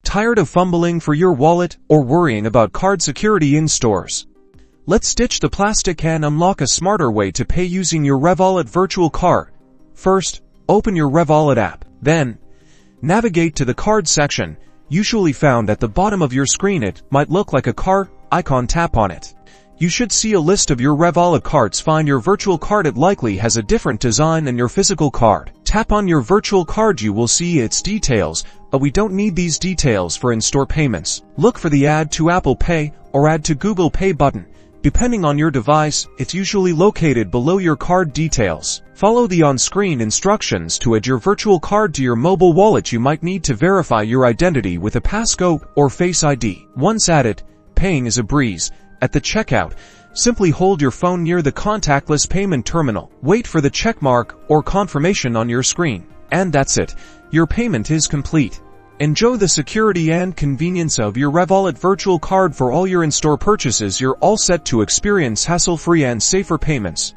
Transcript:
Tired of fumbling for your wallet or worrying about card security in stores? Let's ditch the plastic and unlock a smarter way to pay using your Revolut virtual card. First, open your Revolut app. Then, navigate to the card section, usually found at the bottom of your screen. It might look like a card icon. Tap on it. You should see a list of your Revolut cards. Find your virtual card. It likely has a different design than your physical card. Tap on your virtual card. You will see its details, but we don't need these details for in-store payments. Look for the Add to Apple Pay or Add to Google Pay button. Depending on your device, it's usually located below your card details. Follow the on-screen instructions to add your virtual card to your mobile wallet. You might need to verify your identity with a passcode or Face ID. Once added, paying is a breeze. At the checkout, simply hold your phone near the contactless payment terminal. Wait for the check mark or confirmation on your screen. And that's it. Your payment is complete. Enjoy the security and convenience of your Revolut virtual card for all your in-store purchases. You're all set to experience hassle-free and safer payments.